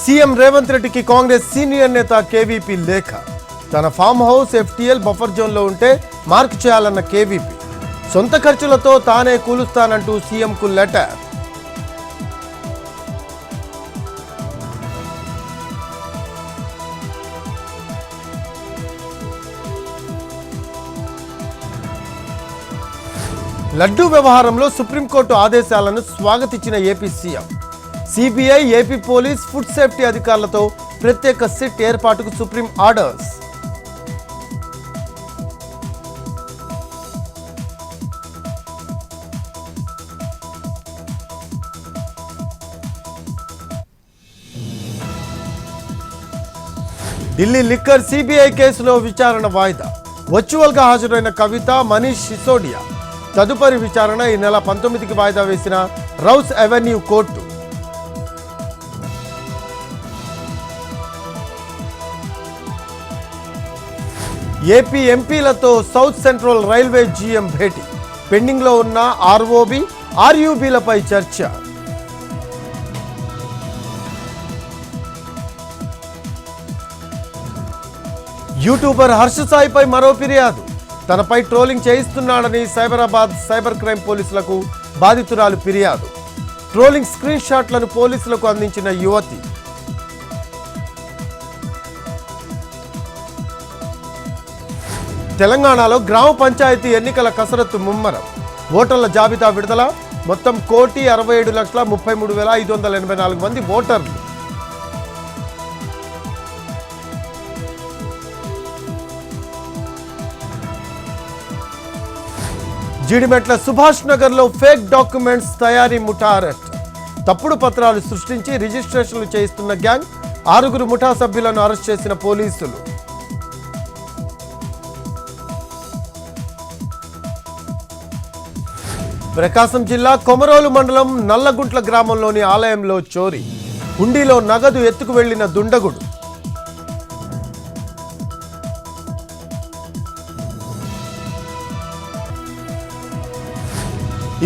CM Revanth రెడ్డికి Congress senior నేత KVP లేఖ. తన ఫామ్ హౌస్ ఎఫ్టీఎల్ బఫర్ జోన్లో ఉంటే మార్క్ చేయాలన్న కేవీపీ. సొంత ఖర్చులతో తానే కూలుస్తానంటూ సీఎంకు లెటర్. లడ్డూ వ్యవహారంలో సుప్రీంకోర్టు ఆదేశాలను స్వాగతించిన AP CM. CBI, AP police, food safety అధికారులతో ప్రత్యేక సిట్ ఏర్పాటుకు Supreme orders. Delhi liquor CBI కేసులో విచారణ వాయిదా. వర్చువల్గా హాజరైన కవిత, మనీష్ సిసోడియా. తదుపరి విచారణ ఈ నెల 19కి వాయిదా వేసిన రౌస్ అవెన్యూ కోర్టు. ఏపీ ఎంపీలతో సౌత్ సెంట్రల్ రైల్వే జీఎం భేటీ. పెండింగ్లో ఉన్న ఆర్ఓబి, ఆర్యూబీలపై చర్చ. యూట్యూబర్ హర్ష సాయిపై మరో ఫిర్యాదు. తనపై ట్రోలింగ్ చేయిస్తున్నాడని సైబరాబాద్ సైబర్ క్రైమ్ పోలీసులకు బాధితురాలు ఫిర్యాదు. ట్రోలింగ్ స్క్రీన్ షాట్లను పోలీసులకు అందించిన యువతి. తెలంగాణలో గ్రామ పంచాయతీ ఎన్నికల కసరత్తు ముమ్మరం. ఓటర్ల జాబితా విడుదల. మొత్తం 1,67,33,584 మంది ఓటర్లు. జీడిమెట్ల సుభాష్ నగర్లో ఫేక్ డాక్యుమెంట్స్ తయారీ ముఠా అరెస్ట్. తప్పుడు పత్రాలు సృష్టించి రిజిస్ట్రేషన్లు చేయిస్తున్న గ్యాంగ్. 6 ముఠా సభ్యులను అరెస్ట్ చేసిన పోలీసులు. ప్రకాశం జిల్లా కొమరోలు మండలం నల్లగుంట్ల గ్రామంలోని ఆలయంలో చోరీ. హుండీలో నగదు ఎత్తుకు వెళ్లిన దుండగుడు.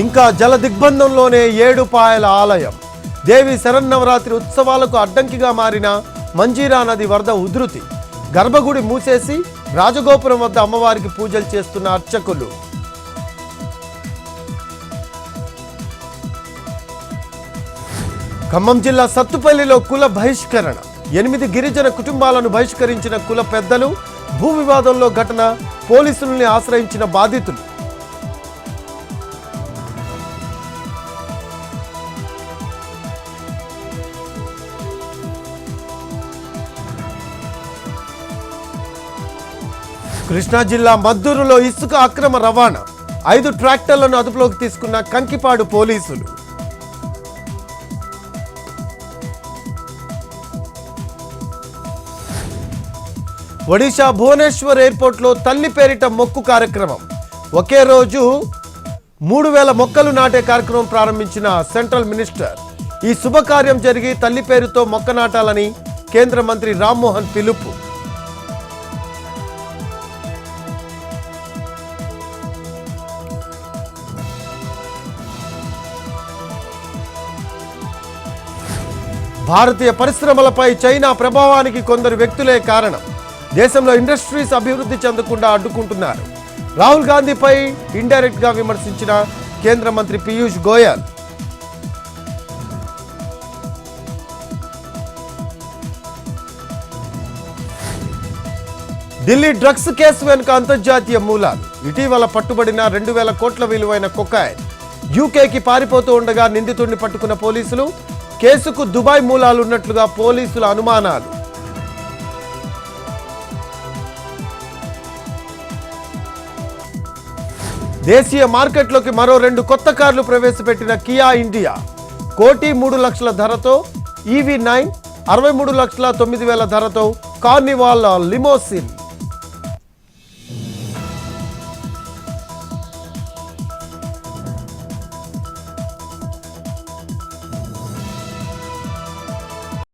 ఇంకా జల దిగ్బంధంలోనే 7 పాయల ఆలయం. దేవి శరన్నవరాత్రి ఉత్సవాలకు అడ్డంకిగా మారిన మంజీరా నది వరద ఉధృతి. గర్భగుడి మూసేసి రాజగోపురం వద్ద అమ్మవారికి పూజలు చేస్తున్న అర్చకులు. ఖమ్మం జిల్లా సత్తుపల్లిలో కుల బహిష్కరణ. 8 గిరిజన కుటుంబాలను బహిష్కరించిన కుల పెద్దలు. భూ వివాదంలో ఘటన. పోలీసుల్ని ఆశ్రయించిన బాధితులు. కృష్ణా జిల్లా మద్దూరులో ఇసుక అక్రమ రవాణా. 5 ట్రాక్టర్లను అదుపులోకి తీసుకున్న కంకిపాడు పోలీసులు. ఒడిశా భువనేశ్వర్ ఎయిర్పోర్ట్లో తల్లి పేరిట మొక్కు కార్యక్రమం. ఒకే రోజు 3,000 మొక్కలు నాటే కార్యక్రమం ప్రారంభించిన సెంట్రల్ మినిస్టర్. ఈ శుభకార్యం జరిగి తల్లి పేరుతో మొక్క నాటాలని కేంద్ర మంత్రి రామ్మోహన్ పిలుపు. భారతీయ పరిశ్రమలపై చైనా ప్రభావానికి కొందరు వ్యక్తులే కారణం. దేశంలో ఇండస్ట్రీస్ అభివృద్ధి చెందకుండా అడ్డుకుంటున్నారు. రాహుల్ గాంధీపై ఇండైరెక్ట్ గా విమర్శించిన కేంద్ర మంత్రి పీయూష్ గోయల్. ఢిల్లీ డ్రగ్స్ కేసు వెనుక అంతర్జాతీయ మూలాలు. ఇటీవల పట్టుబడిన 2,000 కోట్ల విలువైన కొకాయిన్. యూకేకి పారిపోతూ ఉండగా నిందితుడిని పట్టుకున్న పోలీసులు. కేసుకు దుబాయ్ మూలాలున్నట్లుగా పోలీసుల అనుమానాలు. దేశీయ మార్కెట్లోకి మరో 2 కొత్త కార్లు ప్రవేశపెట్టిన కియా ఇండియా. 1,03,00,000 ధరతో EV9, 63,09,000 ధరతో కార్నివాల్ లిమోసిన్.